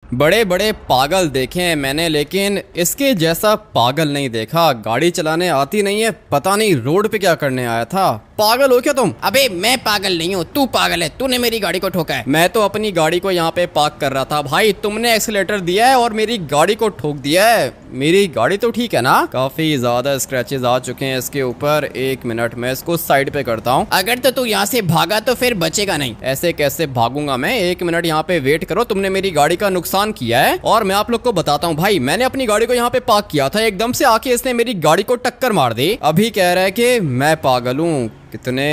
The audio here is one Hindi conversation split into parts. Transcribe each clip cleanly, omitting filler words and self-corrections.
बड़े बड़े पागल देखे हैं मैंने, लेकिन इसके जैसा पागल नहीं देखा। गाड़ी चलाने आती नहीं है, पता नहीं रोड पे क्या करने आया था। पागल हो क्या तुम? अबे मैं पागल नहीं हूँ, तू पागल है। तूने मेरी गाड़ी को ठोका है। मैं तो अपनी गाड़ी को यहाँ पे पार्क कर रहा था भाई, तुमने एक्सीलेटर दिया है और मेरी गाड़ी को ठोक दिया है। मेरी गाड़ी तो ठीक है ना? काफी ज्यादा स्क्रैचेस आ चुके हैं इसके ऊपर। एक मिनट में इसको साइड पे करता हूँ। अगर तो तू यहाँ से भागा तो फिर बचेगा नहीं। ऐसे कैसे भागूंगा मैं? एक मिनट यहाँ पे वेट करो। तुमने मेरी गाड़ी का नुकसान किया है और मैं आप लोग को बताता हूँ भाई। मैंने अपनी गाड़ी को यहाँ पे पार्क किया था, एकदम से आके इसने मेरी गाड़ी को टक्कर मार दी। अभी कह रहा है कि मैं पागल हूँ। कितने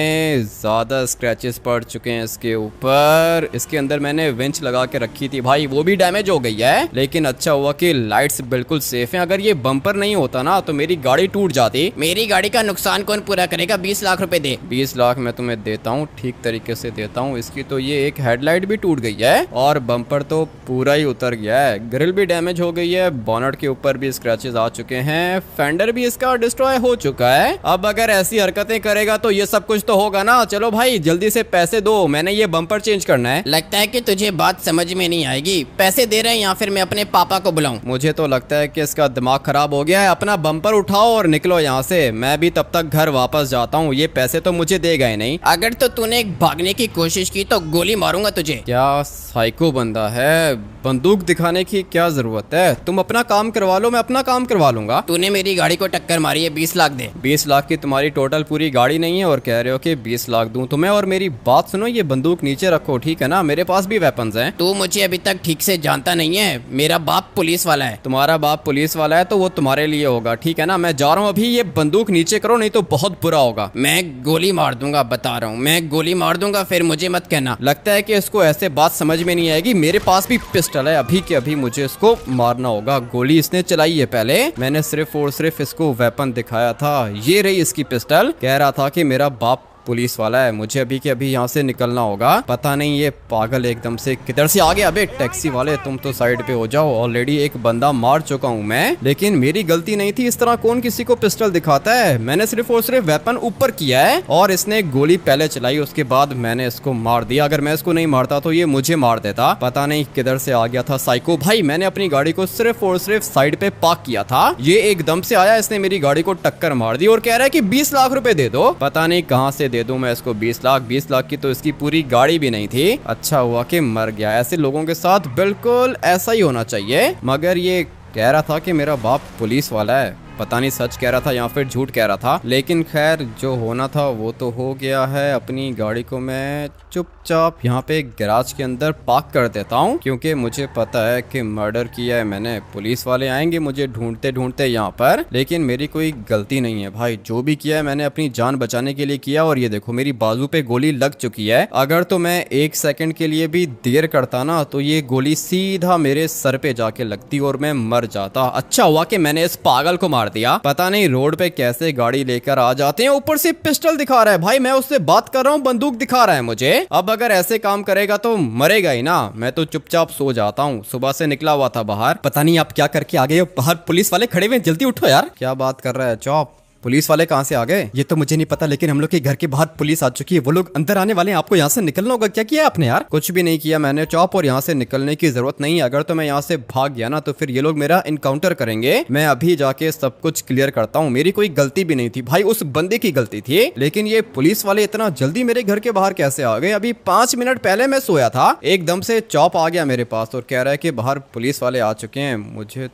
ज्यादा स्क्रैचेस पड़ चुके हैं इसके ऊपर। इसके अंदर मैंने विंच लगा के रखी थी भाई, वो भी डैमेज हो गई है। लेकिन अच्छा हुआ कि लाइट्स बिल्कुल सेफ हैं। अगर ये बम्पर नहीं होता ना तो मेरी गाड़ी टूट जाती। मेरी गाड़ी का नुकसान कौन पूरा करेगा? 20 लाख रुपए दे। 20 लाख मैं तुम्हें देता हूँ, ठीक तरीके से देता हूँ। इसकी तो ये एक हेडलाइट भी टूट गई है और बम्पर तो पूरा ही उतर गया है। ग्रिल भी डैमेज हो गई है, बोनट के ऊपर भी स्क्रैचेस आ चुके हैं, फेंडर भी इसका डिस्ट्रॉय हो चुका है। अब अगर ऐसी हरकतें करेगा तो ये सब कुछ तो होगा ना। चलो भाई जल्दी से पैसे दो, मैंने ये बम्पर चेंज करना है। लगता है कि तुझे बात समझ में नहीं आएगी। पैसे दे रहे हैं या फिर मैं अपने पापा को बुलाऊं? मुझे तो लगता है कि इसका दिमाग खराब हो गया है। अपना बम्पर उठाओ और निकलो यहाँ से। मैं भी तब तक घर वापस जाता हूँ। ये पैसे तो मुझे देगा ही नहीं। अगर तो तूने भागने की कोशिश की तो गोली मारूंगा तुझे। क्या साइको बंदा है, बंदूक दिखाने की क्या जरूरत है? तुम अपना काम करवा लो, मैं अपना काम करवा लूंगा। तूने मेरी गाड़ी को टक्कर मारी है, 20 लाख दे। 20 लाख की तुम्हारी टोटल पूरी गाड़ी नहीं है और कह रहे हो कि 20 लाख दूं तुम्हें? और मेरी बात सुनो, ये बंदूक नीचे रखो, ठीक है ना? मेरे पास भी वेपन्स हैं। तू मुझे अभी तक ठीक से जानता नहीं है। मेरा बाप पुलिस वाला है। तुम्हारा बाप पुलिस वाला है तो वो तुम्हारे लिए होगा, ठीक है ना? मैं जा रहा हूँ अभी। ये बंदूक नीचे करो नहीं तो बहुत बुरा होगा। मैं गोली मार दूंगा, बता रहा हूँ, मैं गोली मार दूंगा, फिर मुझे मत कहना। लगता है कि इसको ऐसे बात समझ में नहीं आएगी। मेरे पास भी पिस्टल है, अभी के अभी मुझे इसको मारना होगा। गोली इसने चलाई है पहले, मैंने सिर्फ और सिर्फ इसको वेपन दिखाया था। ये रही इसकी पिस्टल। कह रहा था कि मेरा बाप पुलिस वाला है। मुझे अभी के अभी यहाँ से निकलना होगा। पता नहीं ये पागल एकदम से किधर से आ गया। अबे टैक्सी वाले तुम तो साइड पे हो जाओ। ऑलरेडी एक बंदा मार चुका हूँ मैं, लेकिन मेरी गलती नहीं थी। इस तरह कौन किसी को पिस्टल दिखाता है? मैंने सिर्फ और सिर्फ वेपन ऊपर किया है और इसने गोली पहले चलाई, उसके बाद मैंने इसको मार दिया। अगर मैं इसको नहीं मारता तो ये मुझे मार देता। पता नहीं किधर से आ गया था साइको भाई। मैंने अपनी गाड़ी को सिर्फ और सिर्फ साइड पे पार्क किया था, ये एकदम से आया, इसने मेरी गाड़ी को टक्कर मार दी और कह रहा है कि 20 लाख रुपए दे दो। पता नहीं कहाँ से दे दूं मैं इसको 20 लाख। 20 लाख की तो इसकी पूरी गाड़ी भी नहीं थी। अच्छा हुआ कि मर गया। ऐसे लोगों के साथ बिल्कुल ऐसा ही होना चाहिए। मगर ये कह रहा था कि मेरा बाप पुलिस वाला है। पता नहीं सच कह रहा था या फिर झूठ कह रहा था, लेकिन खैर जो होना था वो तो हो गया है। अपनी गाड़ी को मैं चुपचाप यहाँ पे गैराज के अंदर पार्क कर देता हूँ, क्योंकि मुझे पता है कि मर्डर किया है मैंने। पुलिस वाले आएंगे मुझे ढूंढते ढूंढते यहाँ पर, लेकिन मेरी कोई गलती नहीं है भाई। जो भी किया है मैंने अपनी जान बचाने के लिए किया। और ये देखो मेरी बाजू पे गोली लग चुकी है। अगर तो मैं 1 सेकंड के लिए भी देर करता ना तो ये गोली सीधा मेरे सर पे जाके लगती और मैं मर जाता। अच्छा हुआ कि मैंने इस पागल को दिया। पता नहीं रोड पे कैसे गाड़ी लेकर आ जाते हैं। ऊपर से पिस्टल दिखा रहा है भाई। मैं उससे बात कर रहा हूँ, बंदूक दिखा रहा है मुझे। अब अगर ऐसे काम करेगा तो मरेगा ही ना। मैं तो चुपचाप सो जाता हूँ। सुबह से निकला हुआ था बाहर। पता नहीं आप क्या करके आ गए हो। बाहर पुलिस वाले खड़े हुए, जल्दी उठो यार। क्या बात कर रहा है चौप? पुलिस वाले कहाँ से आ गए ये तो मुझे नहीं पता, लेकिन हम लोग के घर के बाहर पुलिस आ चुकी है। वो लोग अंदर आने वाले हैं, आपको यहाँ से निकलना होगा। क्या किया आपने यार? कुछ भी नहीं किया मैंने चौप, और यहाँ से निकलने की जरूरत नहीं है। अगर तो मैं यहाँ से भाग गया ना तो फिर ये लोग मेरा इनकाउंटर करेंगे। मैं अभी जाके सब कुछ क्लियर करता हूँ। मेरी कोई गलती भी नहीं थी भाई, उस बंदे की गलती थी। लेकिन ये पुलिस वाले इतना जल्दी मेरे घर के बाहर कैसे आ गए? अभी 5 मिनट पहले मैं सोया था, एकदम से चौप आ गया मेरे पास और कह रहा है कि बाहर पुलिस वाले आ चुके हैं। मुझे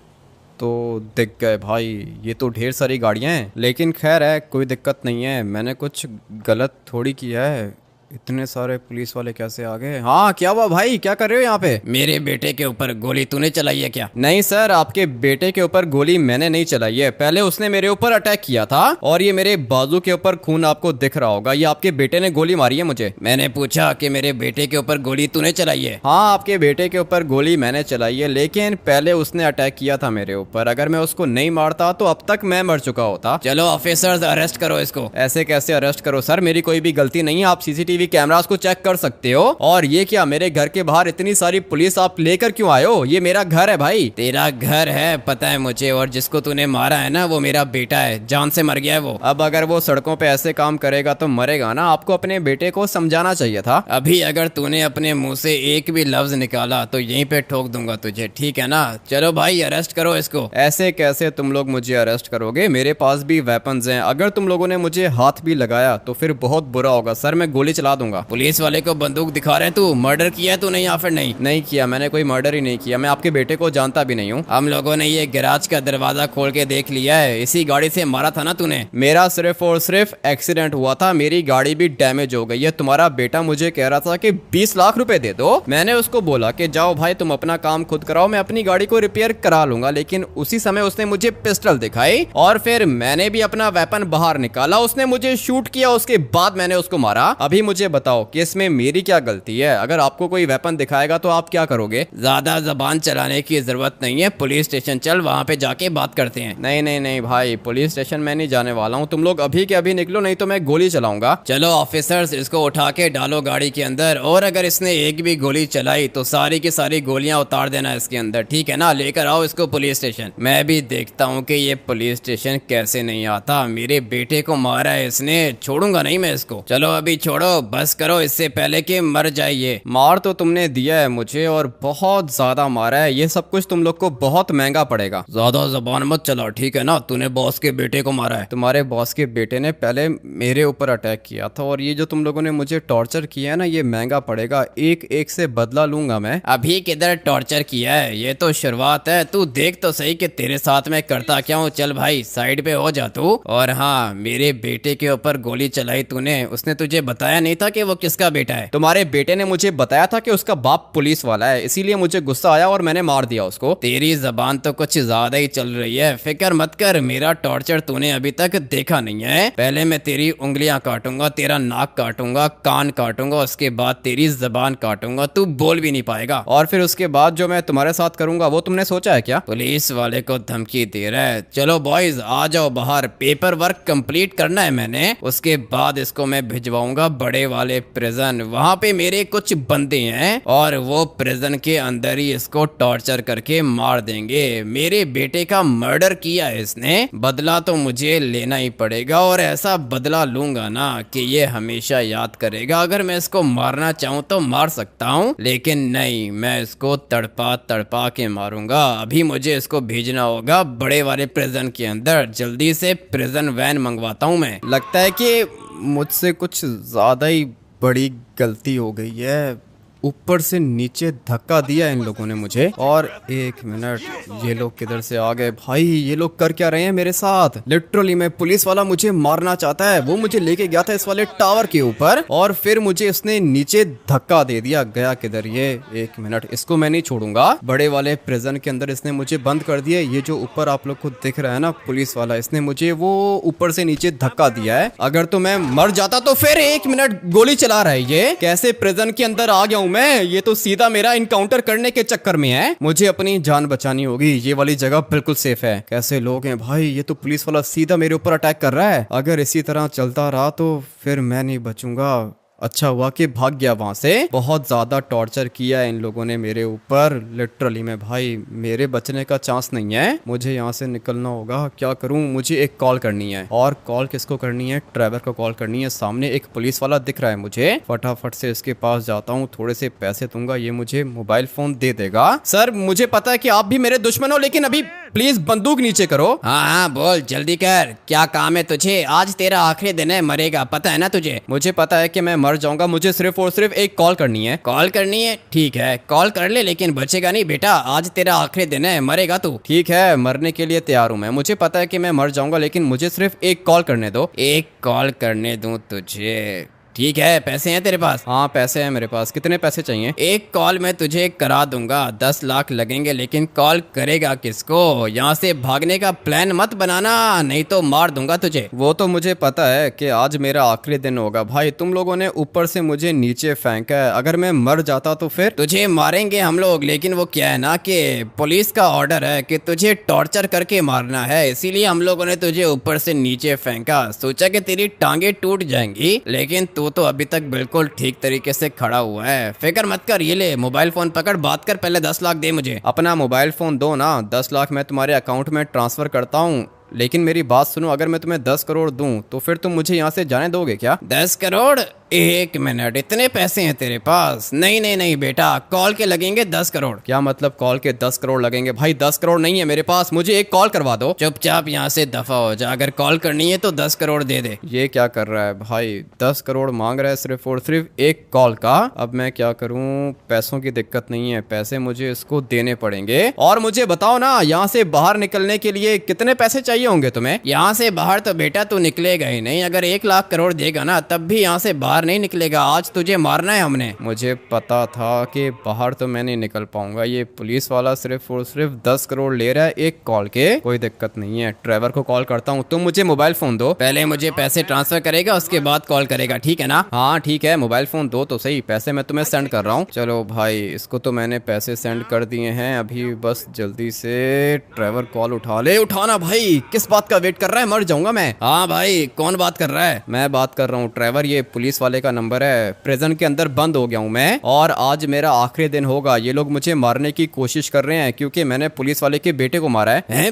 तो दिख गए भाई, ये तो ढेर सारी गाड़ियां हैं। लेकिन खैर है, कोई दिक्कत नहीं है। मैंने कुछ गलत थोड़ी किया है। इतने सारे पुलिस वाले कैसे आ गए? हाँ क्या हुआ भाई, क्या कर रहे हो यहाँ पे? मेरे बेटे के ऊपर गोली तूने चलाई है क्या? नहीं सर, आपके बेटे के ऊपर गोली मैंने नहीं चलाई है। पहले उसने मेरे ऊपर अटैक किया था और ये मेरे बाजू के ऊपर खून आपको दिख रहा होगा। ये आपके बेटे ने गोली मारी है मुझे। मैंने पूछा कि मेरे बेटे के ऊपर गोली तूने चलाई है? हाँ आपके बेटे के ऊपर गोली मैंने चलाई है, लेकिन पहले उसने अटैक किया था मेरे ऊपर। अगर मैं उसको नहीं मारता तो अब तक मैं मर चुका होता। चलो ऑफिसर्स अरेस्ट करो इसको। ऐसे कैसे अरेस्ट करो सर? मेरी कोई भी गलती नहीं है। आप सीसीटीवी सीसीटीवी कैमरास को चेक कर सकते हो। और ये क्या, मेरे घर के बाहर इतनी सारी पुलिस आप लेकर क्यों आए हो? ये मेरा घर है भाई। तेरा घर है पता है मुझे, और जिसको तूने मारा है ना वो मेरा बेटा है, जान से मर गया है वो। अब अगर वो सड़कों पे ऐसे काम करेगा तो मरेगा ना। आपको अपने बेटे को समझाना चाहिए था। अभी अगर तूने अपने मुंह से एक भी लफ्ज निकाला तो यहीं पे ठोक दूंगा तुझे, ठीक है ना? चलो भाई अरेस्ट करो इसको। ऐसे कैसे तुम लोग मुझे अरेस्ट करोगे? मेरे पास भी वेपन्स हैं। अगर तुम लोगों ने मुझे हाथ भी लगाया तो फिर बहुत बुरा होगा सर, मैं गोली चला दूंगा। पुलिस वाले को बंदूक दिखा रहे तू? मर्डर किया तूने या फिर नहीं? नहीं किया, मैंने कोई मर्डर ही नहीं किया। मैं आपके बेटे को जानता भी नहीं हूँ। हम लोगों ने ये गैराज का दरवाजा खोल के देख लिया है, इसी गाड़ी से मारा था ना तूने? मेरा सिर्फ और सिर्फ एक्सीडेंट हुआ था, मेरी गाड़ी भी डैमेज हो गई है। तुम्हारा बेटा मुझे कह रहा था कि 20 लाख रुपए दे दो। मैंने उसको बोला कि जाओ भाई तुम अपना काम खुद कराओ, मैं अपनी गाड़ी को रिपेयर करा लूंगा। लेकिन उसी समय उसने मुझे पिस्टल दिखाई और फिर मैंने भी अपना वेपन बाहर निकाला। उसने मुझे शूट किया, उसके बाद मैंने उसको मारा। अभी मुझे बताओ कि इसमें मेरी क्या गलती है? अगर आपको कोई वेपन दिखाएगा तो आप क्या करोगे? ज्यादा जबान चलाने की जरूरत नहीं है, पुलिस स्टेशन चल, वहाँ पे जाके बात करते हैं। नहीं नहीं नहीं भाई, पुलिस स्टेशन में नहीं जाने वाला हूँ। तुम लोग अभी के अभी निकलो, नहीं तो मैं गोली चलाऊंगा। चलो ऑफिसर्स, इसको उठा के डालो गाड़ी के अंदर, और अगर इसने एक भी गोली चलाई तो सारी की सारी गोलियां उतार देना इसके अंदर, ठीक है ना? लेकर आओ इसको पुलिस स्टेशन। मैं भी देखता हूँ कि ये पुलिस स्टेशन कैसे नहीं आता। मेरे बेटे को मारा है इसने, छोड़ूंगा नहीं मैं इसको। चलो अभी छोड़ो, बस करो इससे पहले कि मर जाइए। मार तो तुमने दिया है मुझे, और बहुत ज्यादा मारा है। ये सब कुछ तुम लोग को बहुत महंगा पड़ेगा। ज्यादा जबान मत चला, ठीक है ना? तूने बॉस के बेटे को मारा है। तुम्हारे बॉस के बेटे ने पहले मेरे ऊपर अटैक किया था, और ये जो तुम लोगों ने मुझे टॉर्चर किया है ना, ये महंगा पड़ेगा। एक एक से बदला लूंगा मैं। अभी किधर टॉर्चर किया है, ये तो शुरुआत है। तू देख तो सही कि तेरे साथ मैं करता क्या हूँ। चल भाई साइड पे हो जा तू। और हाँ, मेरे बेटे के ऊपर गोली चलाई तूने, उसने तुझे बताया नहीं था कि वो किसका बेटा है? तुम्हारे बेटे ने मुझे बताया था कि उसका बाप पुलिस वाला है, इसीलिए मुझे गुस्सा आया और मैंने मार दिया उसको। तेरी जबान तो कुछ ज्यादा ही चल रही है। फिक्र मत कर, मेरा टॉर्चर तूने अभी तक देखा नहीं है। पहले मैं तेरी उंगलियां काटूंगा, तेरा नाक काटूंगा, कान काटूंगा, उसके बाद तेरी जबान काटूंगा, तू बोल भी नहीं पाएगा। और फिर उसके बाद जो मैं तुम्हारे साथ करूंगा वो तुमने सोचा है क्या? पुलिस वाले को धमकी दे रहा है। चलो बॉयज आ जाओ बाहर, पेपर वर्क कंप्लीट करना है मैंने, उसके बाद इसको मैं भिजवाऊंगा बड़े वाले प्रिजन। वहां पे मेरे कुछ बंदे हैं और वो प्रिजन के अंदर ही इसको टॉर्चर करके मार देंगे। मेरे बेटे का मर्डर किया है इसने, बदला तो मुझे लेना ही पड़ेगा, और ऐसा बदला लूंगा ना कि ये हमेशा याद करेगा। अगर मैं इसको मारना चाहूँ तो मार सकता हूँ, लेकिन नहीं, मैं इसको तड़पा तड़पा के मारूंगा। अभी मुझे इसको भेजना होगा बड़े वाले प्रिजन के अंदर। जल्दी से प्रिजन वैन मंगवाता हूँ मैं। लगता है कि मुझसे कुछ ज्यादा ही बड़ी गलती हो गई है। ऊपर से नीचे धक्का दिया इन लोगों ने मुझे। और एक मिनट, ये लोग किधर से आ गए भाई? ये लोग कर क्या रहे हैं मेरे साथ? लिटरली में पुलिस वाला मुझे मारना चाहता है। वो मुझे लेके गया था इस वाले टावर के ऊपर, और फिर मुझे इसने नीचे धक्का दे दिया। गया किधर ये? एक मिनट, इसको मैं नहीं छोड़ूंगा। बड़े वाले प्रिजन के अंदर इसने मुझे बंद कर दिया। ये जो ऊपर आप लोग को दिख रहा है ना पुलिस वाला, इसने मुझे वो ऊपर से नीचे धक्का दिया है। अगर तो मैं मर जाता तो फिर। एक मिनट, गोली चला रहा है ये। कैसे प्रिजन के अंदर आ गया हूँ मैं? ये तो सीधा मेरा इनकाउंटर करने के चक्कर में है। मुझे अपनी जान बचानी होगी। ये वाली जगह बिल्कुल सेफ है। कैसे लोग हैं भाई? ये तो पुलिस वाला सीधा मेरे ऊपर अटैक कर रहा है। अगर इसी तरह चलता रहा तो फिर मैं नहीं बचूंगा। अच्छा हुआ कि भाग गया वहां से। बहुत ज्यादा टॉर्चर किया है इन लोगों ने मेरे ऊपर, लिटरली में भाई। मेरे बचने का चांस नहीं है। मुझे यहाँ से निकलना होगा। क्या करूँ? मुझे एक कॉल करनी है। और कॉल किसको करनी है? ड्राइवर को कॉल करनी है। सामने एक पुलिस वाला दिख रहा है मुझे। फटाफट से इसके पास जाता हूँ, थोड़े से पैसे दूंगा, ये मुझे मोबाइल फोन दे देगा। सर, मुझे पता है कि आप भी मेरे दुश्मन हो, लेकिन अभी प्लीज बंदूक नीचे करो। हाँ हाँ बोल, जल्दी कर, क्या काम है तुझे? आज तेरा आखिरी दिन है, मरेगा, पता है ना तुझे? मुझे पता है कि मैं मर जाऊंगा। मुझे सिर्फ और सिर्फ एक कॉल करनी है। कॉल करनी है? ठीक है, कॉल कर ले, लेकिन बचेगा नहीं बेटा। आज तेरा आखिरी दिन है, मरेगा तू। ठीक है, मरने के लिए तैयार हूँ मैं। मुझे पता है कि मैं मर जाऊंगा, लेकिन मुझे सिर्फ एक कॉल करने दो। एक कॉल करने दूं तुझे? ठीक है, पैसे हैं तेरे पास? हाँ पैसे हैं मेरे पास। कितने पैसे चाहिए? एक कॉल मैं तुझे करा दूंगा, 10 लाख लगेंगे, लेकिन कॉल करेगा किसको? यहाँ से भागने का प्लान मत बनाना, नहीं तो मार दूंगा तुझे। वो तो मुझे पता है कि आज मेरा आखिरी दिन होगा भाई। तुम लोगों ने ऊपर से मुझे नीचे फेंका है। अगर मैं मर जाता तो फिर? तुझे मारेंगे हम लोग, लेकिन वो क्या है ना कि पुलिस का ऑर्डर है कि तुझे टॉर्चर करके मारना है, इसीलिए हम लोगों ने तुझे ऊपर से नीचे फेंका। सोचा कि तेरी टांगे टूट जाएंगी, लेकिन तू तो अभी तक बिल्कुल ठीक तरीके से खड़ा हुआ है। फिक्र मत कर, ये ले मोबाइल फोन पकड़, बात कर, पहले 10 लाख दे मुझे। अपना मोबाइल फोन दो ना, 10 लाख मैं तुम्हारे अकाउंट में ट्रांसफर करता हूँ। लेकिन मेरी बात सुनो, अगर मैं तुम्हें 10 करोड़ दूं तो फिर तुम मुझे यहाँ से जाने दोगे क्या? 10 करोड़? एक मिनट, इतने पैसे हैं तेरे पास? नहीं नहीं नहीं बेटा, कॉल के लगेंगे 10 करोड़। क्या मतलब कॉल के 10 करोड़ लगेंगे? भाई 10 करोड़ नहीं है मेरे पास, मुझे एक कॉल करवा दो। चुपचाप यहाँ से दफा हो जा, अगर कॉल करनी है तो 10 करोड़ दे दे। ये क्या कर रहा है भाई, 10 करोड़ मांग रहा है सिर्फ और सिर्फ एक कॉल का। अब मैं क्या करूं, पैसों की दिक्कत नहीं है, पैसे मुझे इसको देने पड़ेंगे। और मुझे बताओ ना, यहाँ से बाहर निकलने के लिए कितने पैसे चाहिए होंगे तुम्हें? यहाँ से बाहर तो बेटा तू निकलेगा ही नहीं, अगर 1 लाख करोड़ देगा ना तब भी यहाँ से बाहर नहीं निकलेगा। आज तुझे मारना है हमने। मुझे पता था कि बाहर तो मैं नहीं निकल पाऊंगा। ये पुलिस वाला सिर्फ और सिर्फ 10 करोड़ ले रहा है एक कॉल के। कोई दिक्कत नहीं है, ट्रेवर को कॉल करता हूँ। तुम मुझे मोबाइल फोन दो। पहले मुझे पैसे ट्रांसफर करेगा, उसके बाद कॉल करेगा, ठीक है ना? हाँ ठीक है, मोबाइल फोन दो तो सही, पैसे मैं तुम्हें सेंड कर रहा हूँ। चलो भाई, इसको तो मैंने पैसे सेंड कर दिए हैं। अभी बस जल्दी से ट्रेवर कॉल उठा ले। उठाना भाई, किस बात का वेट कर रहा है, मर जाऊंगा मैं। हाँ भाई, कौन बात कर रहा है? मैं बात कर रहा हूँ ट्रेवर, ये पुलिस वाले का नंबर है। प्रिजन के अंदर बंद हो गया हूँ मैं, और आज मेरा आखिरी दिन होगा। ये लोग मुझे मारने की कोशिश कर रहे हैं क्योंकि मैंने पुलिस वाले के बेटे को मारा है।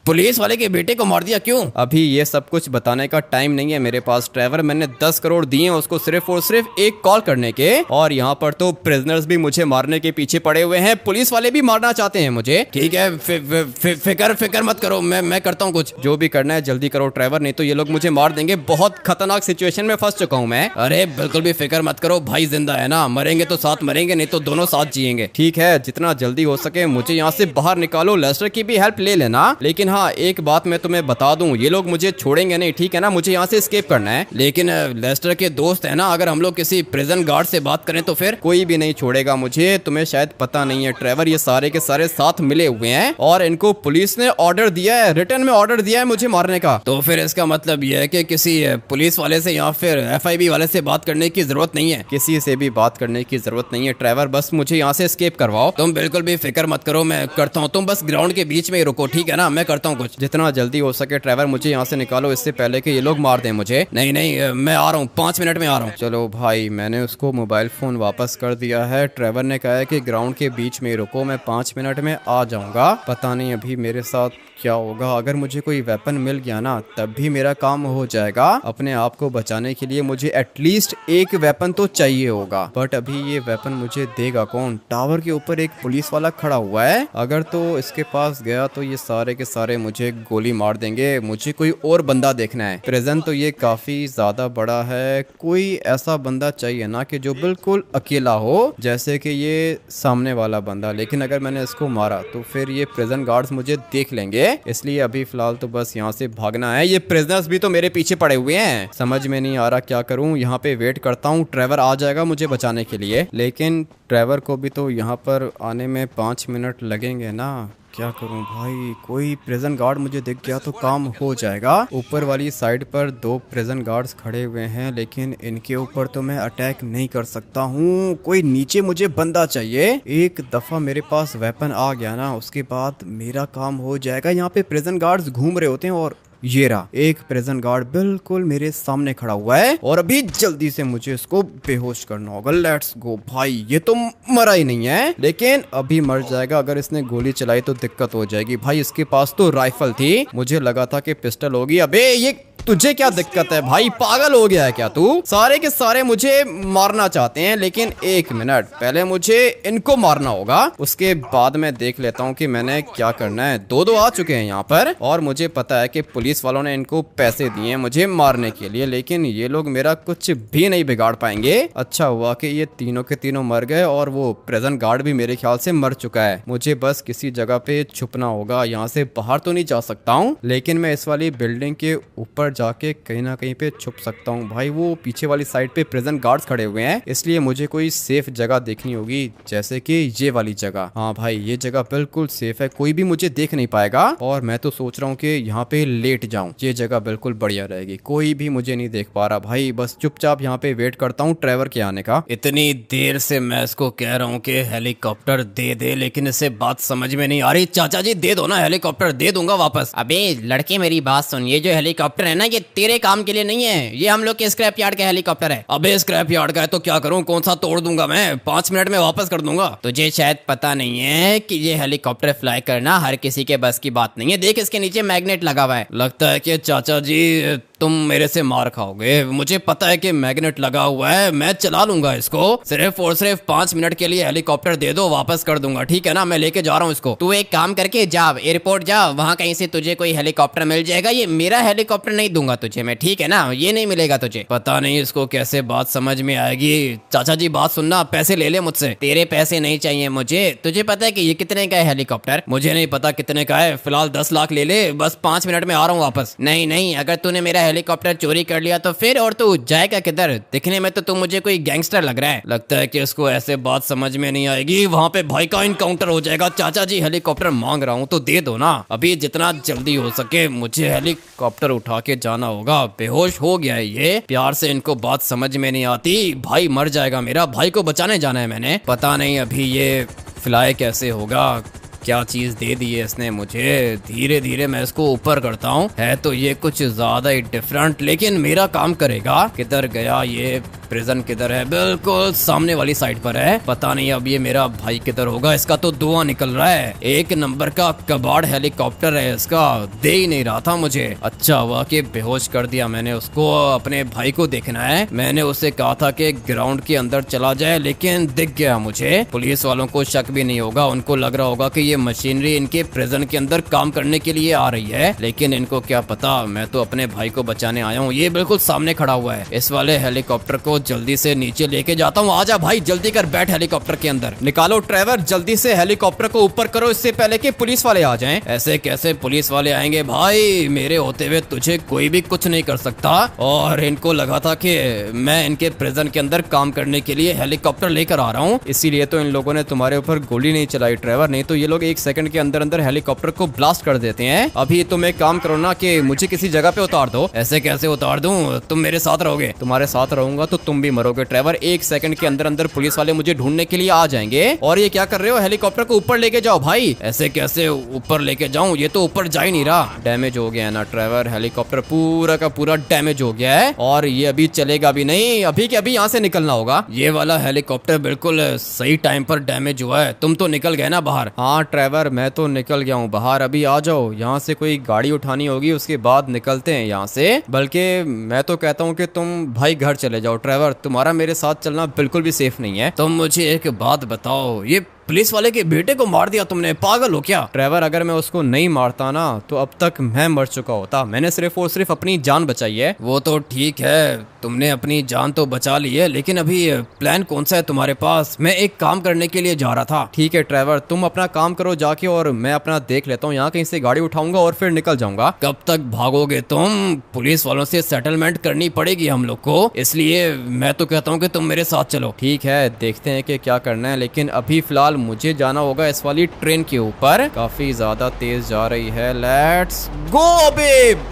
पुलिस वाले के बेटे को मार दिया? क्यों? अभी ये सब कुछ बताने का टाइम नहीं है मेरे पास ट्रेवर। मैंने 10 करोड़ दिए हैं उसको सिर्फ और सिर्फ एक कॉल करने के, और यहाँ पर तो प्रिजनर्स भी मुझे मारने के पीछे पड़े हुए हैं, पुलिस वाले भी मारना चाहते हैं मुझे। ठीक है, फिक्र मत करो, मैं करता हूँ कुछ। जो भी करना है जल्दी करो ट्रेवर, नहीं तो ये लोग मुझे मार देंगे। बहुत खतरनाक सिचुएशन में फंस चुका हूँ मैं। अरे बिल्कुल भी फिक्र मत करो, भाई जिंदा है ना, मरेंगे तो साथ मरेंगे, नहीं तो दोनों साथ जिएंगे। ठीक है, जितना जल्दी हो सके मुझे यहाँ से बाहर निकालो। लेस्टर की भी हेल्प ले लेना, लेकिन हाँ एक बात मैं तुम्हें बता दूं, ये लोग मुझे छोड़ेंगे नहीं, ठीक है ना? मुझे यहाँ से एस्केप करना है। लेकिन लेस्टर के दोस्त है ना, अगर हम लोग किसी प्रिजन गार्ड से बात करें तो फिर? कोई भी नहीं छोड़ेगा मुझे। तुम्हें शायद पता नहीं है ट्रेवर, ये सारे के सारे साथ मिले हुए हैं और इनको पुलिस ने ऑर्डर दिया है, रिटर्न में ऑर्डर दिया है मुझे मारने का। तो फिर इसका मतलब यह है कि किसी पुलिस वाले से या फिर FIB वाले से बात करने की जरूरत नहीं है? किसी से भी बात करने की जरूरत नहीं है ट्रेवर, बस मुझे यहाँ से एस्केप करवाओ। तुम बिल्कुल भी फिक्र मत करो, मैं करता हूँ। तुम बस ग्राउंड के बीच में ही रुको, ठीक है ना? मैं करता हूँ कुछ। जितना जल्दी हो सके ट्रेवर मुझे यहाँ से निकालो, इससे पहले कि ये लोग मार दें मुझे। नहीं नहीं, मैं आ रहा हूँ, 5 मिनट में आ रहा हूँ। चलो भाई, मैंने उसको मोबाइल फोन वापस कर दिया है। ट्रेवर ने कहा है कि ग्राउंड के बीच में रुको, मैं 5 मिनट में आ जाऊंगा। पता नहीं अभी मेरे साथ क्या होगा। अगर मुझे कोई वेपन मिल गया ना तब भी मेरा काम हो जाएगा। अपने आप को बचाने के लिए मुझे एटलीस्ट एक वेपन तो चाहिए होगा, बट अभी ये वेपन मुझे देगा कौन? टावर के ऊपर एक पुलिस वाला खड़ा हुआ है, अगर तो इसके पास गया तो ये सारे के सारे मुझे गोली मार देंगे। मुझे कोई और बंदा देखना है। प्रेजेंट तो ये काफी ज्यादा बड़ा है, कोई ऐसा बंदा चाहिए ना कि जो बिल्कुल अकेला हो, जैसे कि ये सामने वाला बंदा। लेकिन अगर मैंने इसको मारा तो फिर ये प्रिजन गार्ड्स मुझे देख लेंगे, इसलिए अभी फिलहाल तो बस यहाँ से भागना है। ये प्रिजनर्स भी तो मेरे पीछे पड़े हुए हैं, समझ में नहीं आ रहा क्या करूँ। यहाँ पे वेट करता हूँ, ट्रेवर आ जाएगा मुझे बचाने के लिए, लेकिन ट्रेवर को भी तो यहाँ पर आने में 5 मिनट लगेंगे ना। क्या करूं भाई, कोई प्रिजन गार्ड मुझे दिख गया तो काम हो जाएगा। ऊपर वाली साइड पर 2 प्रिजन गार्ड्स खड़े हुए हैं, लेकिन इनके ऊपर तो मैं अटैक नहीं कर सकता हूं। कोई नीचे मुझे बंदा चाहिए। एक दफा मेरे पास वेपन आ गया ना, उसके बाद मेरा काम हो जाएगा। यहाँ पे प्रिजन गार्ड्स घूम रहे होते हैं और ये रहा एक प्रिजन गार्ड बिल्कुल मेरे सामने खड़ा हुआ है, और अभी जल्दी से मुझे इसको बेहोश करना होगा। लेट्स गो भाई, ये तो मरा ही नहीं है, लेकिन अभी मर जाएगा। अगर इसने गोली चलाई तो दिक्कत हो जाएगी। भाई इसके पास तो राइफल थी, मुझे लगा था कि पिस्टल होगी। अबे ये तुझे क्या दिक्कत है भाई, पागल हो गया है क्या तू? सारे के सारे मुझे मारना चाहते हैं, लेकिन एक मिनट, पहले मुझे इनको मारना होगा, उसके बाद मैं देख लेता हूँ कि मैंने क्या करना है। 2 आ चुके हैं यहाँ पर, और मुझे पता है कि पुलिस वालों ने इनको पैसे दिए हैं मुझे मारने के लिए, लेकिन ये लोग मेरा कुछ भी नहीं बिगाड़ पाएंगे। अच्छा हुआ कि ये तीनों के तीनों मर गए, और वो प्रिजन गार्ड भी मेरे ख्याल से मर चुका है। मुझे बस किसी जगह पे छुपना होगा। यहाँ से बाहर तो नहीं जा सकता हूँ, लेकिन मैं इस वाली बिल्डिंग के ऊपर जाके कहीं ना कहीं पे छुप सकता हूँ। भाई वो पीछे वाली साइड पे प्रिजन गार्ड्स खड़े हुए हैं, इसलिए मुझे कोई सेफ जगह देखनी होगी, जैसे कि ये वाली जगह। हाँ भाई, ये जगह बिल्कुल सेफ है, कोई भी मुझे देख नहीं पाएगा। और मैं तो सोच रहा हूँ कि यहाँ पे लेट जाऊं, ये जगह बिल्कुल बढ़िया रहेगी, कोई भी मुझे नहीं देख पा रहा। भाई बस चुपचाप यहाँ पे वेट करता हूँ ट्रेवर के आने का। इतनी देर से मैं इसको कह रहा हूँ कि हेलीकॉप्टर दे दे, लेकिन इसे बात समझ में नहीं आ रही। चाचा जी दे दो ना हेलीकॉप्टर, दे दूंगा वापस। अबे लड़के मेरी बात सुन, ये जो हेलीकॉप्टर है ना, ये तेरे काम के लिए नहीं है, ये हम लोग के स्क्रैप यार्ड का हेलीकॉप्टर है। अबे स्क्रैप यार्ड का है तो क्या करूं, कौन सा तोड़ दूंगा मैं, 5 मिनट में वापस कर दूंगा। तुझे शायद पता नहीं है कि ये हेलीकॉप्टर फ्लाई करना हर किसी के बस की बात नहीं है। देख इसके नीचे मैग्नेट लगा हुआ है। लगता है कि चाचा जी तुम मेरे से मार खाओगे। मुझे पता है कि मैग्नेट लगा हुआ है, मैं चला लूंगा इसको। सिर्फ और सिर्फ 5 मिनट के लिए हेलीकॉप्टर दे दो, वापस कर दूंगा, ठीक है ना। मैं लेके जा रहा हूँ इसको। तू एक काम करके जा, एयरपोर्ट जा, वहाँ कहीं से तुझे कोई हेलीकॉप्टर मिल जाएगा। ये मेरा हेलीकॉप्टर नहीं दूंगा तुझे मैं, ठीक है ना, ये नहीं मिलेगा तुझे। पता नहीं इसको कैसे बात समझ में आएगी। चाचा जी बात सुनना, पैसे ले ले मुझसे। तेरे पैसे नहीं चाहिए मुझे। तुझे पता है कि ये कितने का है हेलीकॉप्टर? मुझे नहीं पता कितने का है, फिलहाल 10 लाख ले ले, बस 5 मिनट में आ रहा हूँ वापस। नहीं, अगर तूने मेरा हेलीकॉप्टर चोरी कर लिया तो फिर, और तू जाएगा किधर? दिखने में तो तू मुझे कोई गैंगस्टर लग रहा है। लगता है कि इसको ऐसे बात समझ में नहीं आएगी, वहाँ पे भाई का इनकाउंटर हो जाएगा। चाचा जी हेलीकॉप्टर मांग रहा हूँ तो दे दो ना, अभी जितना जल्दी हो सके मुझे हेलीकॉप्टर उठा के जाना होगा। बेहोश हो गया है ये, प्यार से इनको बात समझ में नहीं आती। भाई मर जाएगा मेरा, भाई को बचाने जाना है मैंने। पता नहीं अभी ये फ्लाई कैसे होगा, क्या चीज दे दी है इसने मुझे। धीरे धीरे मैं इसको ऊपर करता हूँ। है तो ये कुछ ज्यादा ही डिफरेंट, लेकिन मेरा काम करेगा। किधर गया ये प्रिजन, किधर है? बिल्कुल सामने वाली साइड पर है। पता नहीं अब ये मेरा भाई किधर होगा। इसका तो धुआं निकल रहा है। 1 नंबर का कबाड़ हेलीकॉप्टर है इसका, दे ही नहीं रहा था मुझे। अच्छा हुआ कि बेहोश कर दिया मैंने उसको। अपने भाई को देखना है। मैंने उसे कहा था कि ग्राउंड के अंदर चला जाए, लेकिन दिख गया मुझे। पुलिस वालों को शक भी नहीं होगा, उनको लग रहा होगा कि ये मशीनरी इनके प्रिजन के अंदर काम करने के लिए आ रही है, लेकिन इनको क्या पता मैं तो अपने भाई को बचाने आया हूँ। ये बिल्कुल सामने खड़ा हुआ है। इस वाले हेलीकॉप्टर को जल्दी से नीचे लेके जाता हूँ। आजा भाई, जल्दी कर, बैठ हेलीकॉप्टर के अंदर। निकालो ट्रेवर, जल्दी से हेलीकॉप्टर को ऊपर करो, इससे पहले कि पुलिस वाले आ जाएं। ऐसे कैसे पुलिस वाले आएंगे भाई, मेरे होते हुए तुझे कोई भी कुछ नहीं कर सकता। और इनको लगा था कि मैं इनके प्रिजन के अंदर काम करने के लिए हेलीकॉप्टर लेकर आ रहा हूँ, इसीलिए तो इन लोगों ने तुम्हारे ऊपर गोली नहीं चलाई ट्रेवर, नहीं तो ये लोग 1 सेकंड के अंदर अंदर हेलीकॉप्टर को ब्लास्ट कर देते हैं। अभी तुम एक काम करो ना कि मुझे किसी जगह पे उतार दो। ऐसे कैसे उतार दूं, तुम मेरे साथ रहोगे। तुम्हारे साथ रहूंगा तो तुम भी मरोगे ट्रेवर। 1 सेकंड के अंदर अंदर पुलिस वाले मुझे ढूंढने के लिए आ जाएंगे। और ये क्या कर रहे हो, हेलीकॉप्टर को ऊपर लेके जाओ भाई। ऐसे कैसे ऊपर लेके जाऊं, ये तो ऊपर जा ही नहीं रहा। डैमेज हो गया है ना ट्रेवर, हेलीकॉप्टर पूरा का पूरा डैमेज हो गया है और ये अभी चलेगा भी नहीं। अभी के अभी यहाँ से निकलना होगा। ये वाला हेलीकॉप्टर बिल्कुल सही टाइम पर डैमेज हुआ है। तुम तो निकल गए ना बाहर? हाँ ट्रेवर, मैं तो निकल गया हूँ बाहर। अभी आ जाओ, यहाँ से कोई गाड़ी उठानी होगी, उसके बाद निकलते हैं यहाँ से। बल्कि मैं तो कहता हूँ कि तुम भाई घर चले जाओ ट्रेवर, तुम्हारा मेरे साथ चलना बिल्कुल भी सेफ नहीं है। तुम मुझे एक बात बताओ, ये पुलिस वाले के बेटे को मार दिया तुमने, पागल हो क्या? ट्रेवर, अगर मैं उसको नहीं मारता ना तो अब तक मैं मर चुका होता। मैंने सिर्फ और सिर्फ अपनी जान बचाई है। वो तो ठीक है, तुमने अपनी जान तो बचा ली है, लेकिन अभी प्लान कौन सा है तुम्हारे पास? मैं एक काम करने के लिए जा रहा था। ठीक है ट्रेवर, तुम अपना काम करो जाके और मैं अपना देख लेता हूँ। यहाँ कहीं से गाड़ी उठाऊंगा और फिर निकल जाऊंगा। कब तक भागोगे तुम? पुलिस वालों से सेटलमेंट करनी पड़ेगी हम लोग को, इसलिए मैं तो कहता हूँ कि तुम मेरे साथ चलो। ठीक है, देखते हैं कि क्या करना है, लेकिन अभी फिलहाल मुझे जाना होगा इस वाली ट्रेन के ऊपर। काफी ज्यादा तेज जा रही है। Let's go babe.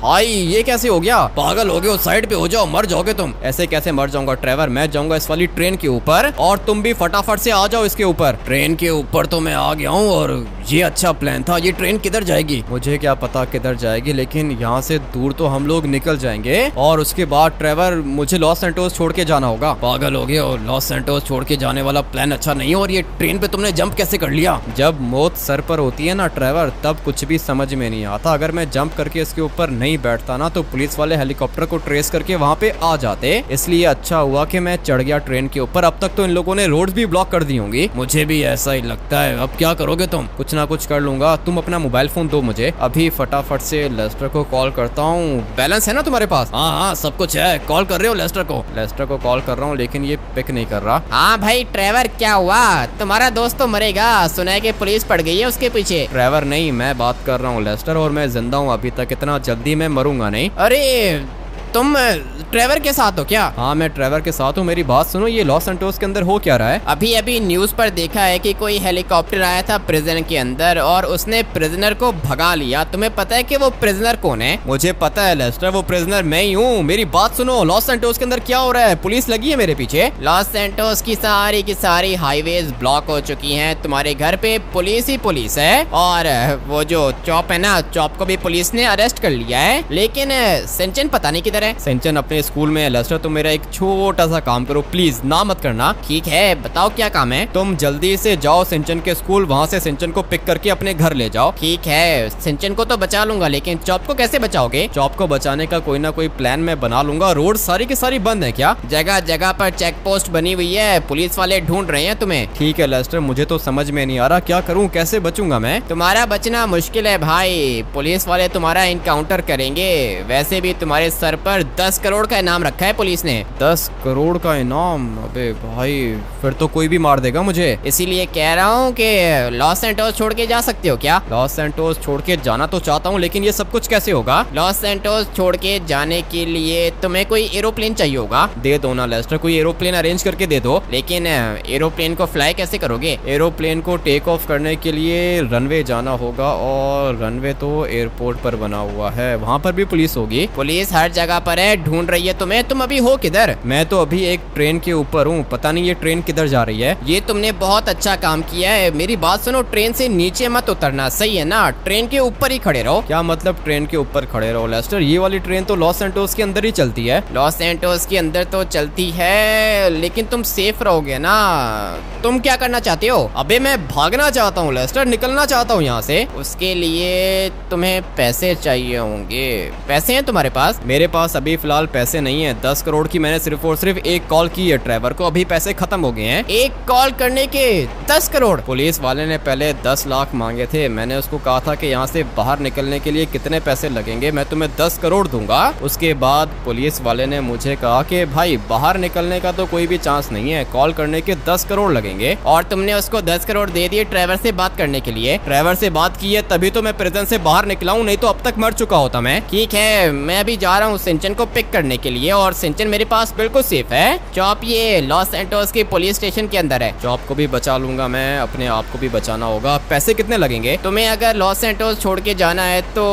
भाई ये कैसे हो गया? पागल हो गए हो, साइड पे हो जाओ, मर जाओगे तुम। ऐसे कैसे मर जाऊंगा ट्रेवर, मैं जाऊंगा इस वाली ट्रेन के ऊपर और तुम भी फटाफट से आ जाओ इसके ऊपर। ट्रेन के ऊपर तो मैं आ गया हूँ और ये अच्छा प्लान था। ये ट्रेन किधर जाएगी? मुझे क्या पता किधर जाएगी, लेकिन यहाँ से दूर तो हम लोग निकल जाएंगे और उसके बाद ट्रेवर मुझे लॉस सैंटोस छोड़ के जाना होगा। पागल हो गए हो, लॉस सैंटोस छोड़ के जाने वाला प्लान अच्छा नहीं है। और ये ट्रेन पे तुमने जंप कैसे कर लिया? जब मौत सर पर होती है ना ट्रेवर, तब कुछ भी समझ में नहीं आता। अगर मैं जंप करके इसके ऊपर नहीं बैठता ना तो पुलिस वाले हेलीकॉप्टर को ट्रेस करके वहाँ पे आ जाते। इसलिए अच्छा हुआ कि मैं चढ़ गया ट्रेन के ऊपर। अब तक तो इन लोगों ने रोड भी ब्लॉक कर दी होंगी, मुझे भी ऐसा ही लगता है। अब क्या करोगे तुम? कुछ ना कुछ कर लूंगा। तुम अपना मोबाइल फोन दो मुझे, अभी फटाफट से लेस्टर को कॉल करता हूँ। बैलेंस है ना तुम्हारे पास? हाँ सब कुछ है। कॉल कर रहे हो लेस्टर को? लेस्टर को कॉल कर रहा हूँ, लेकिन ये पिक नहीं कर रहा। हाँ भाई ट्रेवर, क्या हुआ? तुम्हारा दोस्त तो मरेगा, सुना है कि पुलिस पड़ गई है उसके पीछे। ट्रेवर नहीं, मैं बात कर रहा हूँ लेस्टर, और मैं जिंदा हूँ अभी तक। इतना जल्दी मैं मरूंगा नहीं। अरे ट्रेवर के साथ हो क्या? हाँ मैं ट्रेवर के साथ हूँ। मेरी बात सुनो, ये लॉस सैंटोस के अंदर हो क्या रहा है? अभी अभी न्यूज पर देखा है कि कोई हेलीकॉप्टर आया था प्रिजन के अंदर और उसने प्रिजनर को भगा लिया। तुम्हें पता है कि वो प्रिजनर कौन है? मुझे पता है लेस्टर, वो प्रिजनर मैं ही हूँ। मेरी बात सुनो, लॉस सैंटोस के अंदर क्या हो रहा है? पुलिस लगी है मेरे पीछे। लॉस सैंटोस की सारी हाईवेज ब्लॉक हो चुकी हैं। तुम्हारे घर पे पुलिस ही पुलिस है और वो जो चॉप है ना, चॉप को भी पुलिस ने अरेस्ट कर लिया है। लेकिन सिंचन पता नहीं किधर है। सिंचन अपने स्कूल में है। लेस्टर तुम मेरा एक छोटा सा काम करो प्लीज, ना मत करना। ठीक है, बताओ क्या काम है? तुम जल्दी से जाओ सिंचन के स्कूल, वहाँ से सिंचन को पिक करके अपने घर ले जाओ। ठीक है, सिंचन को तो बचा लूंगा, लेकिन चॉप को कैसे बचाओगे? चॉप को बचाने का कोई ना कोई प्लान मैं बना लूंगा। रोड सारी की सारी बंद है क्या? जगह जगह पर चेक पोस्ट बनी हुई है, पुलिस वाले ढूंढ रहे हैं तुम्हें। ठीक है लेस्टर, मुझे तो समझ में नहीं आ रहा क्या करूं, कैसे बचूंगा मैं? तुम्हारा बचना मुश्किल है भाई, पुलिस वाले तुम्हारा इनकाउंटर करेंगे। वैसे भी तुम्हारे सर पर 10 करोड़ का इनाम रखा है पुलिस ने। 10 करोड़ का इनाम? अबे भाई फिर तो कोई भी मार देगा मुझे। इसीलिए कह रहा हूँ कि लॉस सैंटोस छोड़ के जा सकते हो क्या? लॉस सैंटोस छोड़ के जाना तो चाहता हूँ, लेकिन ये सब कुछ कैसे होगा? लॉस सैंटोस छोड़ के जाने के लिए तुम्हें कोई एरोप्लेन चाहिए होगा। दे दो ना लेस्टर, कोई एरोप्लेन अरेंज करके दे दो। लेकिन एरोप्लेन को फ्लाई कैसे करोगे? एरोप्लेन को टेक ऑफ करने के लिए रनवे जाना होगा और रनवे तो एयरपोर्ट पर बना हुआ है, वहाँ पर भी पुलिस होगी। पुलिस हर जगह पर है, ढूंढ रही है तुम्हें। तुम अभी हो किधर? मैं तो अभी एक ट्रेन के ऊपर हूँ, पता नहीं ये ट्रेन किधर जा रही है। ये तुमने बहुत अच्छा काम किया है। मेरी बात सुनो, ट्रेन से नीचे मत उतरना, सही है ना? ट्रेन के ऊपर ही खड़े रहो। क्या मतलब ट्रेन के ऊपर खड़े रहो लेस्टर? ये वाली ट्रेन तो लॉस सैंटोस के अंदर ही चलती है। लॉस सैंटोस के अंदर तो चलती है, लेकिन तुम सेफ रहोगे ना? तुम क्या करना चाहते हो? अबे मैं भागना चाहता हूँ लेस्टर, निकलना चाहता हूँ यहाँ से। उसके लिए तुम्हें पैसे चाहिए होंगे। पैसे हैं तुम्हारे पास? मेरे पास अभी फिलहाल पैसे नहीं है। 10 करोड़ की मैंने सिर्फ और सिर्फ एक कॉल की है ट्रेवर को, अभी पैसे खत्म हो गए हैं। एक कॉल करने के 10 करोड़? पुलिस वाले ने पहले 10 लाख मांगे थे। मैंने उसको कहा था कि यहाँ से बाहर निकलने के लिए कितने पैसे लगेंगे, मैं तुम्हें 10 करोड़ दूंगा। उसके बाद पुलिस वाले ने मुझे कहा कि भाई बाहर निकलने का तो कोई भी चांस नहीं है, कॉल करने के 10 करोड़ लगेंगे। और तुमने उसको 10 करोड़ दे दिए ट्रेवर से बात करने के लिए? ट्रेवर से बात की है तभी तो मैं प्रिजन से बाहर निकला हूँ, नहीं तो अब तक मर चुका होता मैं। ठीक है, मैं अभी जा रहा हूँ सिंचन को पिक करने के लिए और सिंचन मेरे पास बिल्कुल सेफ है। चॉप ये लॉस सैंटोस के पुलिस स्टेशन के अंदर है। चॉप को भी बचा लूंगा मैं, अपने आप को भी बचाना होगा। पैसे कितने लगेंगे? तुम्हें अगर लॉस सैंटोस छोड़ के जाना है तो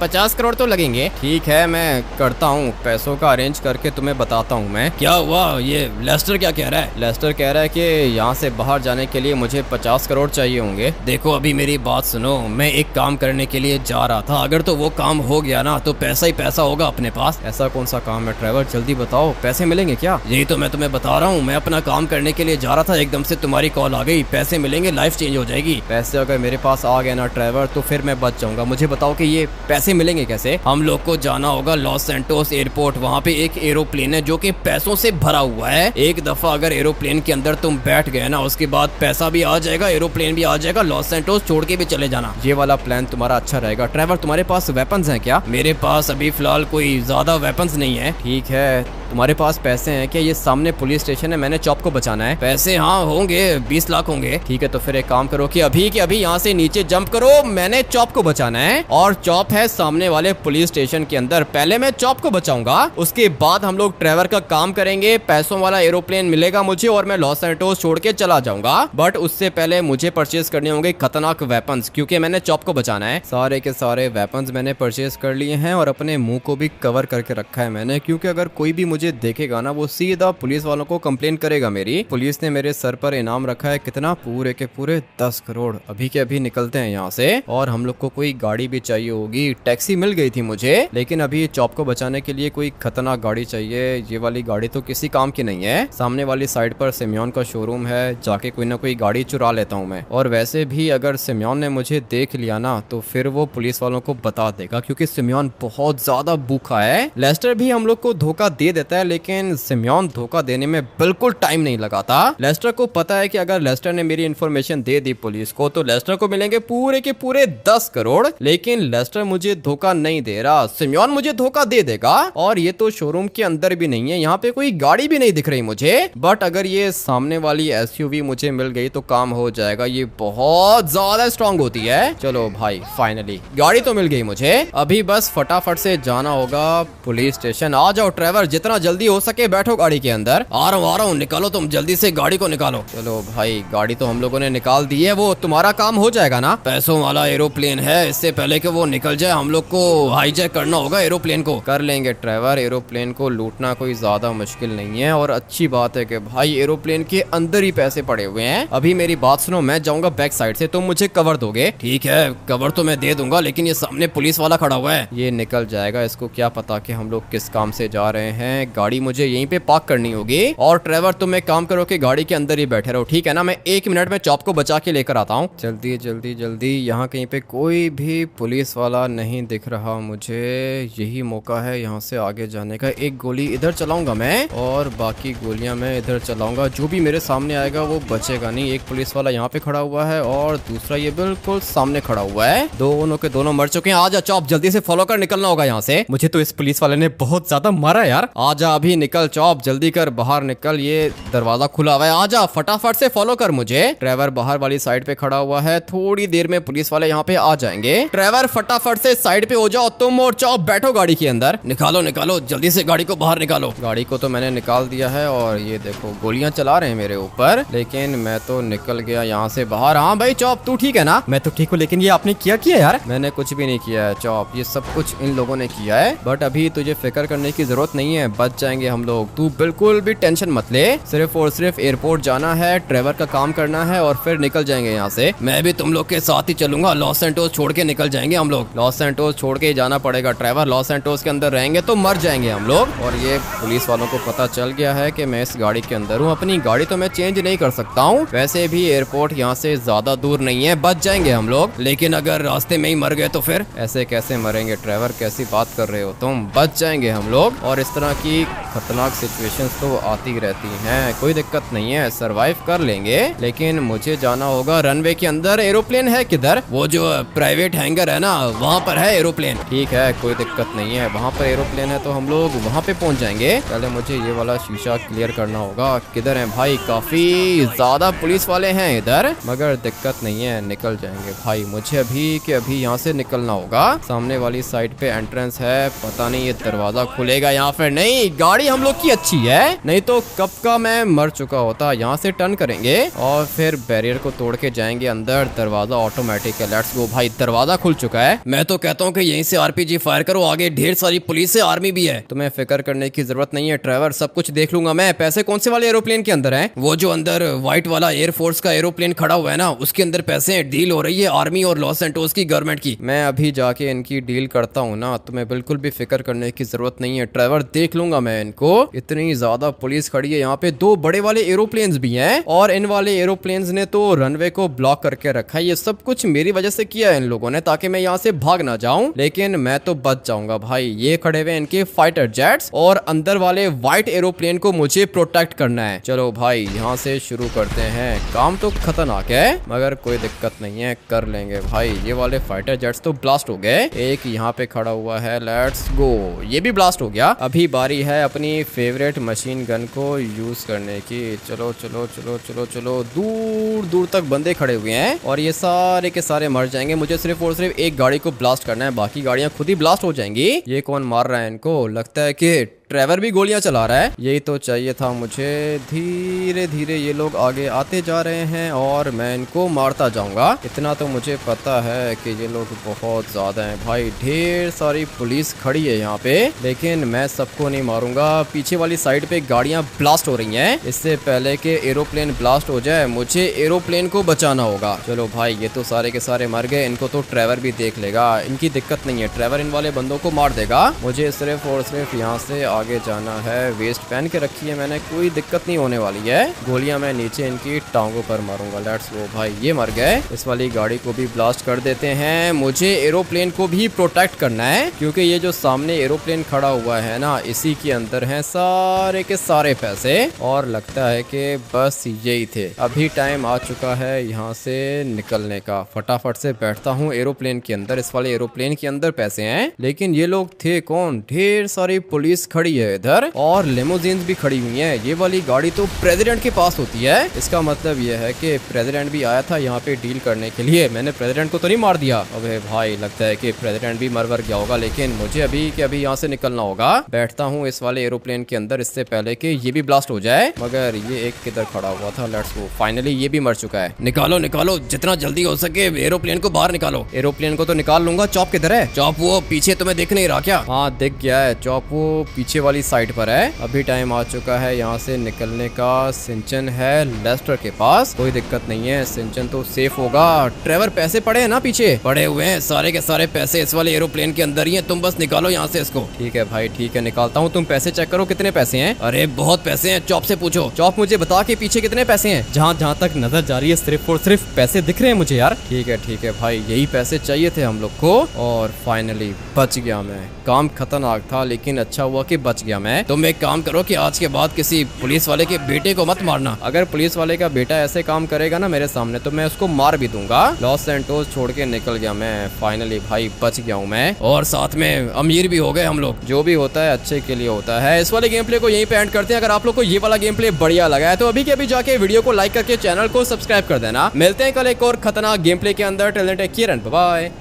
50 करोड़ तो लगेंगे। ठीक है, मैं करता हूँ, पैसों का अरेंज करके तुम्हें बताता हूँ मैं। क्या हुआ? ये लेस्टर क्या कह रहा है? लेस्टर कह रहा है कि यहाँ से बाहर जाने के लिए मुझे 50 करोड़ चाहिए होंगे। देखो अभी मेरी बात सुनो, मैं एक काम करने के लिए जा रहा था, अगर तो वो काम हो गया ना तो पैसा ही पैसा होगा अपने पास। ऐसा कौन सा काम है ट्रेवर, जल्दी बताओ, पैसे मिलेंगे क्या? यही तो मैं तुम्हें बता रहा हूँ, मैं अपना काम करने के लिए जा रहा था, एकदम से तुम्हारी कॉल आ गई। पैसे मिलेंगे, लाइफ चेंज हो जाएगी। पैसे अगर मेरे पास आ गए ना ट्रेवर तो फिर मैं बच जाऊंगा। मुझे बताओ कि ये पैसे मिलेंगे कैसे? हम लोग को जाना होगा लॉस सैंटोस एयरपोर्ट, वहाँ पे एक एरोप्लेन है जो कि पैसों से भरा हुआ है। एक दफा अगर एरोप्लेन के अंदर तुम बैठ गए ना, उसके बाद पैसा भी आ जाएगा, एरोप्लेन भी आ जाएगा, लॉस सैंटोस छोड़ के भी चले जाना। ये वाला प्लान तुम्हारा अच्छा रहेगा। ट्रेवर तुम्हारे पास वेपन्स हैं क्या? मेरे पास अभी फिलहाल कोई ज्यादा वेपन्स नहीं है। ठीक है, तुम्हारे पास पैसे हैं क्या? ये सामने पुलिस स्टेशन है, मैंने चॉप को बचाना है। पैसे हाँ होंगे, 20 लाख होंगे। ठीक है, तो फिर एक काम करो कि अभी के अभी यहाँ से नीचे जंप करो, मैंने चॉप को बचाना है और चॉप है सामने वाले पुलिस स्टेशन के अंदर। पहले मैं चॉप को बचाऊंगा, उसके बाद हम लोग ट्रेवर का काम करेंगे। पैसों वाला एरोप्लेन मिलेगा मुझे और मैं लॉस सैंटोस छोड़ के चला जाऊंगा। बट उससे पहले मुझे परचेज करने होंगे खतरनाक वेपन्स, क्योंकि मैंने चॉप को बचाना है। सारे के सारे वेपन्स मैंने परचेज कर लिए हैं और अपने मुंह को भी कवर करके रखा है मैंने, क्योंकि अगर कोई भी मुझे देखेगा ना वो सीधा पुलिस वालों को कंप्लेन करेगा मेरी। पुलिस ने मेरे सर पर इनाम रखा है कितना, पूरे के पूरे 10 करोड़। अभी के अभी निकलते हैं यहाँ से। और हम लोग को कोई गाड़ी भी चाहिए होगी, टैक्सी मिल गई थी मुझे, लेकिन अभी चॉप को बचाने के लिए कोई खतरनाक गाड़ी चाहिए। ये वाली गाड़ी तो किसी काम की नहीं है। सामने वाली साइड पर सिम्योन का शोरूम है, जाके कोई ना कोई गाड़ी चुरा लेता हूँ मैं। और वैसे भी अगर सिम्योन ने मुझे देख लिया ना तो फिर वो पुलिस वालों को बता देगा, क्योंकि सिम्योन बहुत ज्यादा भूखा है। लेस्टर भी हम लोग को धोखा दे देता है, लेकिन सिम्योन धोखा देने में बिल्कुल टाइम नहीं लगाता। लेस्टर को पता है कि अगर लेस्टर ने मेरी इन्फॉर्मेशन दे दी पुलिस को तो लेस्टर को मिलेंगे पूरे के पूरे 10 करोड़। लेकिन लेस्टर मुझे धोखा नहीं दे रहा, सिम्योन मुझे धोखा दे देगा। और ये तो शोरूम के अंदर भी नहीं है, यहाँ पे कोई गाड़ी भी नहीं दिख रही मुझे। बट अगर ये सामने वाली एसयूवी मुझे मिल गई तो काम हो जाएगा, ये बहुत ज्यादा स्ट्रांग होती है। चलो भाई, फाइनली गाड़ी तो मिल गई मुझे। अभी बस फटाफट से जाना होगा पुलिस स्टेशन। आ जाओ ट्रेवर, जितना जल्दी हो सके बैठो गाड़ी के अंदर। आ रहा हूँ, निकालो तुम जल्दी से गाड़ी को निकालो। चलो भाई गाड़ी तो हम लोगों ने निकाल दी है, वो तुम्हारा काम हो जाएगा ना। पैसों वाला एरोप्लेन है, इससे पहले कि वो निकल जाए हम लोग को हाईजैक करना होगा एरोप्लेन को। कर लेंगे ट्रेवर, एरोप्लेन को लूटना कोई ज्यादा मुश्किल नहीं है। और अच्छी बात है कि भाई एरोप्लेन के अंदर ही पैसे पड़े हुए हैं। अभी मेरी बात सुनो, मैं जाऊंगा बैक साइड से, तुम मुझे कवर दोगे? ठीक है, कवर तो मैं दे दूंगा, लेकिन ये सामने पुलिस वाला खड़ा हुआ है। ये निकल जाएगा, इसको क्या पता कि हम लोग किस काम से जा रहे हैं। गाड़ी मुझे यहीं पे पार्क करनी होगी। और ट्रेवर तुम एक काम करो कि गाड़ी के अंदर ही बैठे रहो, ठीक है ना? मैं 1 मिनट में चॉप को बचा के लेकर आता हूँ। जल्दी जल्दी जल्दी, यहाँ कहीं पे कोई भी पुलिस वाला नहीं दिख रहा मुझे। यही मौका है यहाँ से आगे जाने का। एक गोली इधर चलाऊंगा मैं और बाकी गोलियां मैं इधर चलाऊंगा। जो भी मेरे सामने आएगा वो बचेगा नहीं। एक पुलिस वाला यहाँ पे खड़ा हुआ है और दूसरा ये बिल्कुल सामने खड़ा हुआ है। दोनों के दोनों मर चुके हैं। आजा चॉप, जल्दी से फॉलो कर, निकलना होगा यहाँ से। मुझे तो इस पुलिस वाले ने बहुत ज्यादा मारा यार। आजा अभी निकल चॉप, जल्दी कर, बाहर निकल। ये दरवाजा खुला हुआ है, आजा फटाफट से फॉलो कर मुझे। ट्रेवर बाहर वाली साइड पे खड़ा हुआ है, थोड़ी देर में पुलिस वाले यहाँ पे आ जाएंगे। ट्रेवर फटाफट से साइड पे हो जाओ तुम और चॉप बैठो गाड़ी के अंदर। निकालो निकालो जल्दी से गाड़ी को बाहर निकालो। गाड़ी को तो मैंने निकाल दिया है और ये देखो गोलियां चला रहे हैं मेरे ऊपर, लेकिन मैं तो निकल गया यहाँ से बाहर। हाँ भाई चॉप, तू ठीक है ना? मैं तो ठीक हूँ, लेकिन ये आपने क्या किया यार? मैंने कुछ भी नहीं किया है चॉप, ये सब कुछ इन लोगों ने किया है। बट अभी तुझे फिक्र करने की जरूरत नहीं है, बच जाएंगे हम लोग। तू बिल्कुल भी टेंशन मत ले, सिर्फ और सिर्फ एयरपोर्ट जाना है, ट्रेवर का काम करना है और फिर निकल जाएंगे यहाँ से। मैं भी तुम लोग के साथ ही चलूंगा, लॉस सैंटोस छोड़ के निकल जाएंगे हम लोग। लॉस सैंटोस छोड़ के जाना पड़ेगा ट्रेवर, लॉस सैंटोस के अंदर रहेंगे तो मर जाएंगे हम लोग। और ये पुलिस वालों को पता चल गया है कि मैं इस गाड़ी के अंदर हूँ। अपनी गाड़ी तो मैं चेंज नहीं कर सकता हूँ, वैसे भी एयरपोर्ट यहाँ से ज्यादा दूर नहीं है, बच जाएंगे हम लोग। लेकिन अगर रास्ते में ही मर गए तो फिर? ऐसे कैसे मरेंगे ट्रेवर, कैसी बात कर रहे हो तुम? बच जाएंगे हम लोग। और इस तरह की खतरनाक सिचुएशंस तो आती रहती हैं, कोई दिक्कत नहीं है, सरवाइव कर लेंगे। लेकिन मुझे जाना होगा रनवे के अंदर। एरोप्लेन है किधर? वो जो प्राइवेट हैंगर है ना, वहाँ पर है एरोप्लेन। ठीक है, कोई दिक्कत नहीं है, वहाँ पर एरोप्लेन है तो हम लोग वहाँ पे पहुँच जाएंगे। पहले मुझे ये वाला शीशा क्लियर करना होगा। किधर है भाई? काफी ज्यादा पुलिस वाले हैं इधर, मगर दिक्कत नहीं है, निकल जाएंगे भाई। मुझे अभी यहाँ से निकलना होगा। सामने वाली साइड पे एंट्रेंस है, पता नहीं ये दरवाजा खुलेगा यहाँ फिर नहीं। गाड़ी हम लोग की अच्छी है, नहीं तो कब का मैं मर चुका होता। यहाँ से टर्न करेंगे और फिर बैरियर को तोड़ के जाएंगे अंदर। दरवाजा ऑटोमेटिक है, लेट्स गो भाई। दरवाजा खुल चुका है। मैं तो कहता हूँ कि यहीं से आरपीजी फायर करो, आगे ढेर सारी पुलिस है, आर्मी भी है। तुम्हें फिक्र करने की जरूरत नहीं है ट्रेवर, सब कुछ देख लूंगा मैं। पैसे कौन से वाले एरोप्लेन के अंदर हैं? वो जो अंदर व्हाइट वाला एयरफोर्स का एरोप्लेन खड़ा हुआ है ना, उसके अंदर पैसे डील हो रही है आर्मी और लॉस सैंटोस की गवर्नमेंट की। मैं अभी जाके इनकी डील करता हूँ ना, तुम्हें बिल्कुल भी फिक्र करने की जरूरत नहीं है ट्रेवर, देख लूंगा मैं इनको। इतनी ज्यादा पुलिस खड़ी है यहाँ पे, 2 बड़े वाले एरोप्लेन्स भी हैं और इन वाले एरोप्लेन्स ने तो रनवे को ब्लॉक करके रखा है। ये सब कुछ मेरी वजह से किया है इन लोगों ने, ताकि मैं यहाँ से भाग ना जाऊं। लेकिन मैं तो बच जाऊंगा भाई। ये खड़े हुए इनके फाइटर जेट्स और अंदर वाले व्हाइट एरोप्लेन को मुझे प्रोटेक्ट करना है। चलो भाई यहाँ से शुरू करते हैं। काम तो खतरनाक है मगर कोई दिक्कत नहीं है, कर लेंगे भाई। ये वाले फाइटर जेट्स तो ब्लास्ट हो गए, एक यहाँ पे खड़ा हुआ है, लेट्स गो। ये भी ब्लास्ट हो गया। अभी बारी है अपनी फेवरेट मशीन गन को यूज करने की। चलो चलो चलो चलो चलो, दूर दूर तक बंदे खड़े हुए हैं और ये सारे के सारे मर जाएंगे। मुझे सिर्फ और सिर्फ एक गाड़ी को ब्लास्ट करना है, बाकी गाड़ियां खुद ही ब्लास्ट हो जाएंगी। ये कौन मार रहा है इनको? लगता है कि ट्रेवर भी गोलियां चला रहा है। यही तो चाहिए था मुझे। धीरे धीरे ये लोग आगे आते जा रहे हैं और मैं इनको मारता जाऊंगा। इतना तो मुझे पता है कि ये लोग बहुत ज्यादा हैं भाई। ढेर सारी पुलिस खड़ी है यहाँ पे, लेकिन मैं सबको नहीं मारूंगा। पीछे वाली साइड पे गाड़ियां ब्लास्ट हो रही हैं। इससे पहले कि एरोप्लेन ब्लास्ट हो जाए मुझे एरोप्लेन को बचाना होगा। चलो भाई, ये तो सारे के सारे मर गए। इनको तो ट्रेवर भी देख लेगा, इनकी दिक्कत नहीं है। ट्रेवर इन वाले बंदों को मार देगा। मुझे सिर्फ और सिर्फ यहाँ से आगे जाना है। वेस्ट पहन के रखी है मैंने, कोई दिक्कत नहीं होने वाली है। गोलियां मैं नीचे इनकी टांगों पर मारूंगा। लेट्स गो भाई, ये मर गए। इस वाली गाड़ी को भी ब्लास्ट कर देते हैं। मुझे एरोप्लेन को भी प्रोटेक्ट करना है, क्योंकि ये जो सामने एरोप्लेन खड़ा हुआ है ना, इसी के अंदर है सारे के सारे पैसे। और लगता है कि बस यही थे। अभी टाइम आ चुका है यहाँ से निकलने का। फटाफट से बैठता हूँ एरोप्लेन के अंदर। इस वाले एरोप्लेन के अंदर पैसे हैं, लेकिन ये लोग थे कौन? ढेर सारी पुलिस खड़ी खड़ी है इधर और लिमोजिन्स भी खड़ी हुई है। ये वाली गाड़ी तो प्रेसिडेंट के पास होती है। इसका मतलब ये है कि प्रेसिडेंट भी आया था यहाँ पे डील करने के लिए। मैंने प्रेसिडेंट को तो नहीं मार दिया? अबे भाई लगता है कि प्रेसिडेंट भी मर गया होगा, लेकिन मुझे अभी के अभी यहाँ से निकलना होगा। बैठता हूँ इस वाले एरोप्लेन के अंदर इससे पहले कि ये भी ब्लास्ट हो जाए। मगर ये एक किधर खड़ा हुआ था? Let's go. फाइनली ये भी मर चुका है। निकालो निकालो, जितना जल्दी हो सके एरोप्लेन को बाहर निकालो। एरोप्लेन को तो निकाल लूंगा। चॉप किधर है? चॉप वो पीछे तुम्हें दिख नहीं रहा क्या? हाँ दिख गया है। चॉप वो पीछे वाली साइड पर है। अभी टाइम आ चुका है यहाँ से निकलने का। सिंचन है लेस्टर के पास, कोई दिक्कत नहीं है। सिंचन तो सेफ होगा। ट्रेवर पैसे पड़े हैं ना पीछे? पड़े हुए हैं, सारे के सारे पैसे इस वाले एरोप्लेन के अंदर ही हैं। तुम बस निकालो यहाँ से इसको। ठीक है भाई ठीक है, निकालता हूँ। तुम पैसे चेक करो कितने पैसे हैं। अरे बहुत पैसे हैं, चॉप से पूछो। चॉप मुझे बता के पीछे कितने पैसे हैं। जहाँ तक नजर जा रही है सिर्फ और सिर्फ पैसे दिख रहे हैं मुझे यार। ठीक है भाई, यही पैसे चाहिए थे हम लोग को। और फाइनली बच गया मैं। काम खतरनाक था लेकिन अच्छा हुआ कि बच गया मैं। तुम एक काम करो कि आज के बाद किसी पुलिस वाले के बेटे को मत मारना। अगर पुलिस वाले का बेटा ऐसे काम करेगा ना मेरे सामने तो मैं उसको मार भी दूंगा। लॉस सैंटोस छोड़ के निकल गया मैं। फाइनली भाई बच गया हूँ मैं, और साथ में अमीर भी हो गए हम लोग। जो भी होता है अच्छे के लिए होता है। इस वाले गेम प्ले को यहीं पे एंड करते हैं। अगर आप लोग को ये वाला गेम प्ले बढ़िया लगा है तो अभी के अभी जाके वीडियो को लाइक करके चैनल को सब्सक्राइब कर देना। मिलते हैं कल एक और खतरनाक गेम प्ले के अंदर। Take care and bye bye.